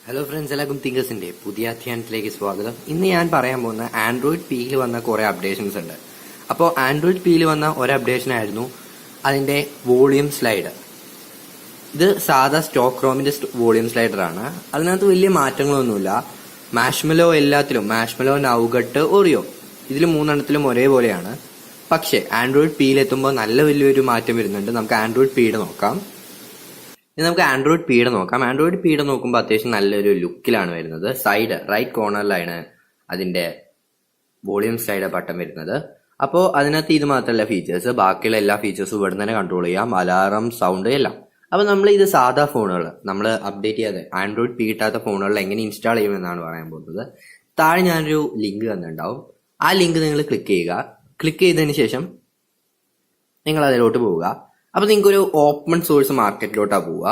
Hello friends, എല്ലാവർക്കും തിങ്കേഴ്സിന്റെ പുതിയ അധ്യായത്തിലേക്ക് സ്വാഗതം. ഇന്ന് ഞാൻ പറയാൻ പോകുന്ന ആൻഡ്രോയിഡ് പിയിൽ വന്ന കുറെ അപ്ഡേഷൻസ് ഉണ്ട്. അപ്പോൾ ആൻഡ്രോയിഡ് പിയിൽ വന്ന ഒരു അപ്ഡേഷൻ ആയിരുന്നു അതിന്റെ വോളിയം സ്ലൈഡർ. ഇത് സാധാ സ്റ്റോക്ക് ക്രോമിന്റെ വോളിയം സ്ലൈഡർ ആണ്. അതിനകത്ത് വലിയ മാറ്റങ്ങളൊന്നുമില്ല. മാഷ്മെലോ എല്ലാത്തിലും, മാഷ്മെലോ, നൗഗട്ട്, ഓറിയോ, ഇതിൽ മൂന്നെണ്ണത്തിലും ഒരേപോലെയാണ്. പക്ഷേ ആൻഡ്രോയിഡ് പിയിൽ എത്തുമ്പോൾ നല്ല വലിയൊരു മാറ്റം വരുന്നുണ്ട്. നമുക്ക് ആൻഡ്രോയിഡ് പിയുടെ നോക്കാം. ഇനി നമുക്ക് ആൻഡ്രോയിഡ് പിയുടെ നോക്കാം. ആൻഡ്രോയിഡ് പിയുടെ നോക്കുമ്പോൾ അത്യാവശ്യം നല്ലൊരു ലുക്കിലാണ് വരുന്നത്. സൈഡ് റൈറ്റ് കോർണറിലാണ് അതിന്റെ വോളിയം സ്ലൈഡർ ബട്ടൺ വരുന്നത്. അപ്പോൾ അതിനകത്ത് ഇത് മാത്രമല്ല ഫീച്ചേഴ്സ്, ബാക്കിയുള്ള എല്ലാ ഫീച്ചേഴ്സും ഇവിടെ തന്നെ കൺട്രോൾ ചെയ്യാം. അലാറം, സൗണ്ട് എല്ലാം. അപ്പോൾ നമ്മൾ ഇത് സാധാ ഫോണുകൾ നമ്മൾ അപ്ഡേറ്റ് ചെയ്യാതെ ആൻഡ്രോയിഡ് പി കിട്ടാത്ത ഫോണുകളിൽ എങ്ങനെ ഇൻസ്റ്റാൾ ചെയ്യുമെന്നാണ് പറയാൻ പോകുന്നത്. താഴെ ഞാനൊരു ലിങ്ക് തന്നിട്ടുണ്ടാവും. ആ ലിങ്ക് നിങ്ങൾ ക്ലിക്ക് ചെയ്യുക. ക്ലിക്ക് ചെയ്തതിന് ശേഷം നിങ്ങൾ അതിലോട്ട് പോവുക. അപ്പൊ നിങ്ങൾക്ക് ഒരു ഓപ്പൺ സോഴ്സ് മാർക്കറ്റിലോട്ടാണ് പോവുക.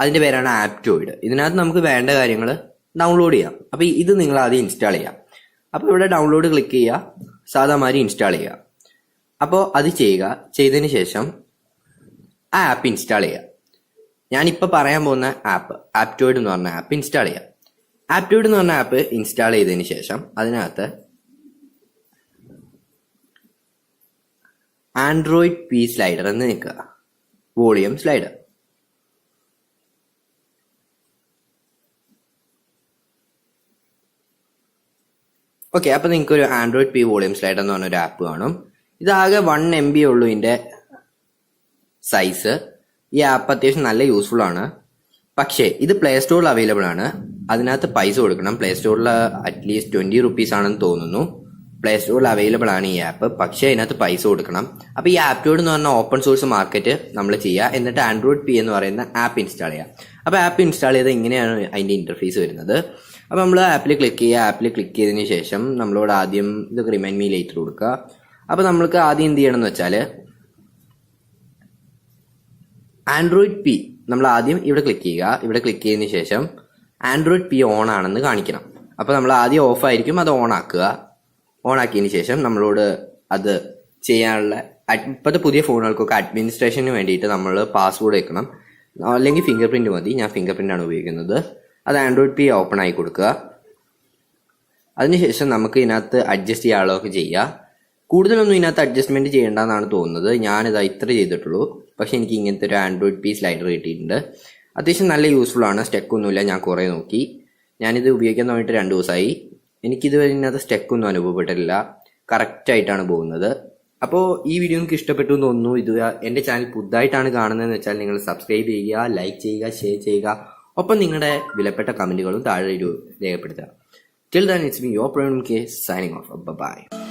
അതിന്റെ പേരാണ് ആപ്റ്റോയിഡ്. ഇതിനകത്ത് നമുക്ക് വേണ്ട കാര്യങ്ങൾ ഡൗൺലോഡ് ചെയ്യാം. അപ്പൊ ഇത് നിങ്ങൾ ആദ്യം ഇൻസ്റ്റാൾ ചെയ്യാം. അപ്പൊ ഇവിടെ ഡൗൺലോഡ് ക്ലിക്ക് ചെയ്യുക, സാധാ മാതിരി ഇൻസ്റ്റാൾ ചെയ്യുക. അപ്പോൾ അത് ചെയ്യുക. ചെയ്തതിന് ശേഷം ആ ആപ്പ് ഇൻസ്റ്റാൾ ചെയ്യുക. ഞാനിപ്പോൾ പറയാൻ പോകുന്ന ആപ്പ് ആപ്റ്റോയിഡ് എന്ന് പറഞ്ഞ ആപ്പ് ഇൻസ്റ്റാൾ ചെയ്യുക. ആപ്റ്റോയിഡ് എന്ന് പറഞ്ഞ ആപ്പ് ഇൻസ്റ്റാൾ ചെയ്തതിന് ശേഷം അതിനകത്ത് ആൻഡ്രോയിഡ് പി സ്ലൈഡർ എന്ന് നിൽക്കുക, വോളിയം സ്ലൈഡർ. ഓക്കെ, അപ്പൊ നിങ്ങൾക്ക് ഒരു ആൻഡ്രോയിഡ് പി വോളിയം സ്ലൈഡർ എന്ന് പറഞ്ഞൊരു ആപ്പ് കാണും. ഇതാകെ 1 MB ഉള്ളൂ ഇതിന്റെ സൈസ്. ഈ ആപ്പ് അത്യാവശ്യം നല്ല യൂസ്ഫുൾ ആണ്. പക്ഷേ ഇത് പ്ലേ സ്റ്റോറിൽ അവൈലബിൾ ആണ്. അതിനകത്ത് പൈസ കൊടുക്കണം. പ്ലേ സ്റ്റോറിൽ അറ്റ്ലീസ്റ്റ് 20 റുപ്പീസ് ആണെന്ന് തോന്നുന്നു. പ്ലേ സ്റ്റോറിൽ അവൈലബിൾ ആണ് ഈ ആപ്പ്. പക്ഷേ അതിനകത്ത് പൈസ കൊടുക്കണം. അപ്പോൾ ഈ ആപ്റ്റോയിഡ് എന്ന് പറഞ്ഞ ഓപ്പൺ സോഴ്സ് മാർക്കറ്റ് നമ്മൾ ചെയ്യുക. എന്നിട്ട് ആൻഡ്രോയിഡ് പി എന്ന് പറയുന്ന ആപ്പ് ഇൻസ്റ്റാൾ ചെയ്യുക. അപ്പോൾ ആപ്പ് ഇൻസ്റ്റാൾ ചെയ്ത് ഇങ്ങനെയാണ് അതിന്റെ ഇന്റർഫേസ് വരുന്നത്. അപ്പോൾ നമ്മൾ ആപ്പിൽ ക്ലിക്ക് ചെയ്യുക. ആപ്പിൽ ക്ലിക്ക് ചെയ്തതിന് ശേഷം നമ്മളോട് ആദ്യം ഇത് റിമൈൻഡ് മീ ലേറ്റർ കൊടുക്കുക. അപ്പോൾ നമ്മൾക്ക് ആദ്യം എന്ത് ചെയ്യണം എന്ന് വെച്ചാൽ ആൻഡ്രോയിഡ് പി നമ്മൾ ആദ്യം ഇവിടെ ക്ലിക്ക് ചെയ്യുക. ഇവിടെ ക്ലിക്ക് ചെയ്തതിന് ശേഷം ആൻഡ്രോയിഡ് പി ഓൺ ആണെന്ന് കാണിക്കണം. അപ്പോൾ നമ്മൾ ആദ്യം ഓഫ് ആയിരിക്കും, അത് ഓൺ ആക്കുക. ഓൺ ആക്കിയതിന് ശേഷം നമ്മളോട് അത് ചെയ്യാനുള്ള ഇപ്പോഴത്തെ പുതിയ ഫോണുകൾക്കൊക്കെ അഡ്മിനിസ്ട്രേഷന് വേണ്ടിയിട്ട് നമ്മൾ പാസ്വേഡ് വെക്കണം, അല്ലെങ്കിൽ ഫിംഗർ പ്രിന്റ് മതി. ഞാൻ ഫിംഗർ പ്രിന്റ് ആണ് ഉപയോഗിക്കുന്നത്. അത് ആൻഡ്രോയിഡ് പി ഓപ്പൺ ആയി കൊടുക്കുക. അതിനുശേഷം നമുക്ക് ഇതിനകത്ത് അഡ്ജസ്റ്റ് ചെയ്യാനുള്ളതൊക്കെ ചെയ്യുക. കൂടുതലൊന്നും ഇതിനകത്ത് അഡ്ജസ്റ്റ്മെന്റ് ചെയ്യേണ്ടെന്നാണ് തോന്നുന്നത്. ഞാനിത് ഇത്ര ചെയ്തിട്ടുള്ളൂ. പക്ഷെ എനിക്ക് ഇങ്ങനത്തെ ഒരു ആൻഡ്രോയിഡ് പി സ്ലൈഡർ കിട്ടിയിട്ടുണ്ട്. അത്യാവശ്യം നല്ല യൂസ്ഫുൾ ആണ്. സ്റ്റെക്കൊന്നുമില്ല. ഞാൻ കുറേ നോക്കി. ഞാനിത് ഉപയോഗിക്കാൻ തുടങ്ങിയിട്ട് 2 ദിവസമായി. എനിക്കിതുവരെ ഇതിനകത്ത് സ്റ്റെക്കൊന്നും അനുഭവപ്പെട്ടില്ല. കറക്റ്റായിട്ടാണ് പോകുന്നത്. അപ്പോൾ ഈ വീഡിയോ നിങ്ങൾക്ക് ഇഷ്ടപ്പെട്ടു എന്ന് തോന്നുന്നു. ഇത് എൻ്റെ ചാനൽ പുതുതായിട്ടാണ് കാണുന്നതെന്ന് വെച്ചാൽ നിങ്ങൾ സബ്സ്ക്രൈബ് ചെയ്യുക, ലൈക്ക് ചെയ്യുക, ഷെയർ ചെയ്യുക. ഒപ്പം നിങ്ങളുടെ വിലപ്പെട്ട കമന്റുകളും താഴെ രേഖപ്പെടുത്തുക. Till then, it's me, your Praveen K, signing off. Bye-bye.